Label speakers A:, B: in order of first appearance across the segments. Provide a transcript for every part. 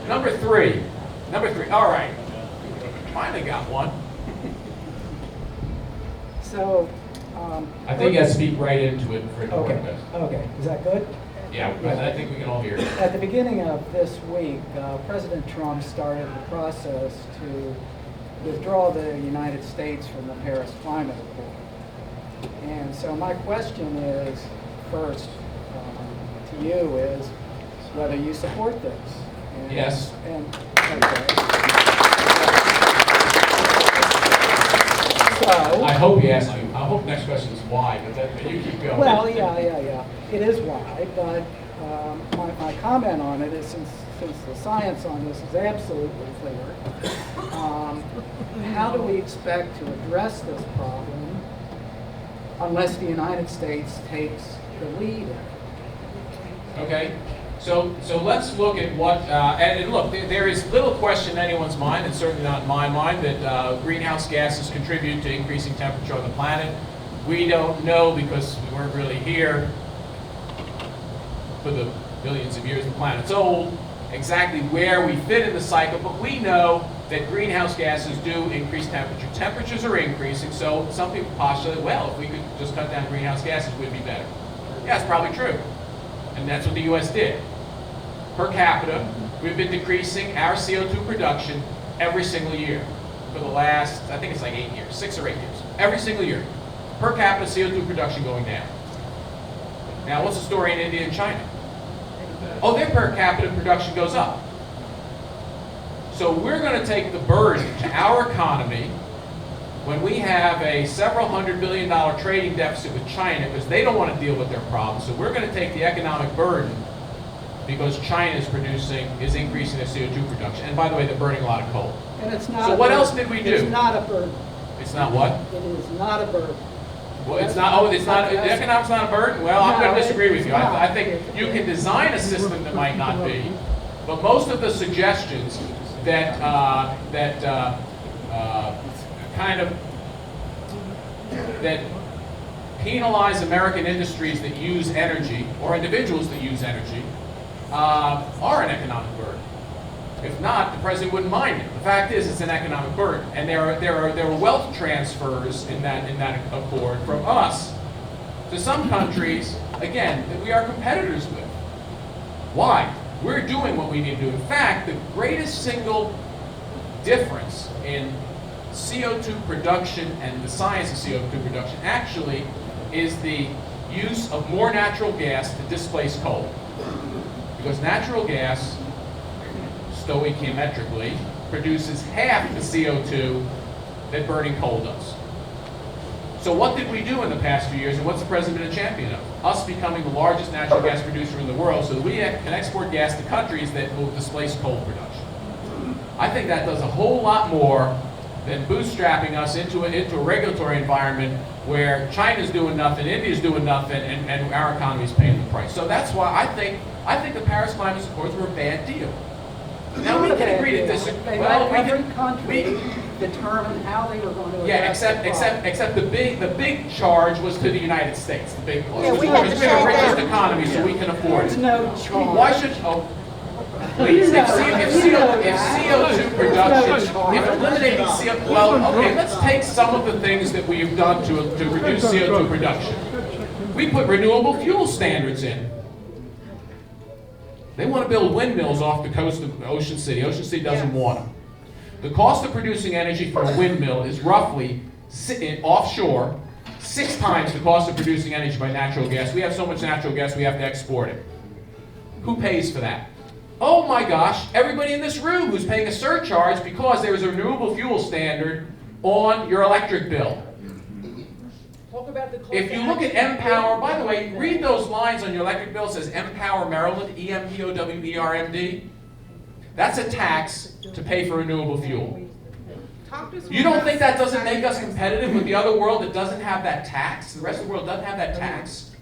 A: Number three. All right. Finally got one.
B: So,
A: I think you have to speak right into it for it to work
B: okay,
A: best.
B: okay, is that good?
A: Yeah, I think we can all hear it.
B: At the beginning of this week, President Trump started the process to withdraw the United States from the Paris Climate Accord. And so my question is, first, to you is whether you support this. And,
A: Yes.
B: Okay. So,
A: I hope you ask me. I hope next question is why, but you keep going.
B: well, yeah. It is why, but my comment on it is since the science on this is absolutely clear, how do we expect to address this problem unless the United States takes the lead in it?
A: Okay, so let's look at what, and look, there is little question in anyone's mind, and certainly not in my mind, that greenhouse gases contribute to increasing temperature on the planet. We don't know, because we weren't really here for the billions of years the planet's old, exactly where we fit in the cycle, but we know that greenhouse gases do increase temperature. Temperatures are increasing, so some people postulate, well, if we could just cut down greenhouse gases, we'd be better. Yeah, it's probably true. And that's what the US did. Per capita, we've been decreasing our CO2 production every single year for the last, I think it's like 8 years, 6 or 8 years. Every single year. Per capita CO2 production going down. Now, what's the story in India and China? Oh, their per capita production goes up. So we're going to take the burden to our economy when we have a several $100 billion trading deficit with China because they don't want to deal with their problems. So we're going to take the economic burden because China is increasing their CO2 production. And by the way, they're burning a lot of coal.
B: And it's not.
A: So what else did we do?
B: It's not a burden.
A: It's not what?
B: It is not a burden.
A: Well, it's not. Oh, it's not. The economic's not a burden. Well, I'm going to disagree with you. I think you can design a system that might not be, but most of the suggestions that that penalize American industries that use energy or individuals that use energy are an economic burden. If not, the president wouldn't mind it. The fact is, it's an economic burden, and there are wealth transfers in that accord from us to some countries, again, that we are competitors with. Why? We're doing what we need to do. In fact, the greatest single difference in CO2 production and the science of CO2 production actually is the use of more natural gas to displace coal. Because natural gas, stoichiometrically, produces half the CO2 that burning coal does. So what did we do in the past few years, and what's the president been a champion of? Us becoming the largest natural gas producer in the world so that we can export gas to countries that will displace coal production. I think that does a whole lot more than bootstrapping us into a regulatory environment where China's doing nothing, India's doing nothing, and our economy's paying the price. So that's why I think the Paris Climate Accords were a bad deal. Now we can agree to disagree.
B: Well, every country determined how they were going to address
A: except the big charge was to the United States. The big cost.
C: Yeah, we
A: Because
C: have to
A: we're the
C: share
A: richest
C: that.
A: economy, so we can afford
B: There's
A: it.
B: no charge.
A: Why should please if CO2 production, if eliminating CO2, well, okay, let's take some of the things that we have done to reduce CO2 production. We put renewable fuel standards in. They want to build windmills off the coast of Ocean City. Ocean City doesn't want them. The cost of producing energy from a windmill is roughly offshore 6 times the cost of producing energy by natural gas. We have so much natural gas we have to export it. Who pays for that? Oh my gosh, everybody in this room who's paying a surcharge because there is a renewable fuel standard on your electric bill. If you look at Empower, by the way, read those lines on your electric bill. It says Empower Maryland, EMPOWERMD. That's a tax to pay for renewable fuel. You don't think that doesn't make us competitive with the other world that doesn't have that tax? The rest of the world doesn't have that tax?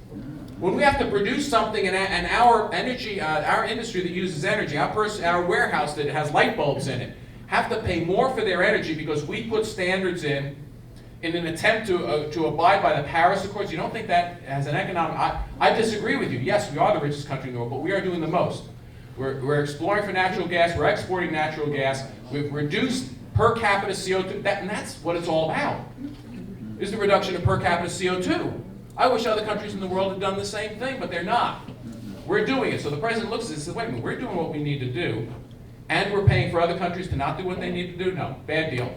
A: When we have to produce something and our energy, our industry that uses energy, our warehouse that has light bulbs in it, have to pay more for their energy because we put standards in an attempt to abide by the Paris Accords. You don't think that as an economic... I disagree with you. Yes, we are the richest country in the world, but we are doing the most. We're exploring for natural gas, we're exporting natural gas, we've reduced per capita CO2, and that's what it's all about, is the reduction of per capita CO2. I wish other countries in the world had done the same thing, but they're not. We're doing it. So the president looks at this and says, wait a minute, we're doing what we need to do, and we're paying for other countries to not do what they need to do? No, bad deal.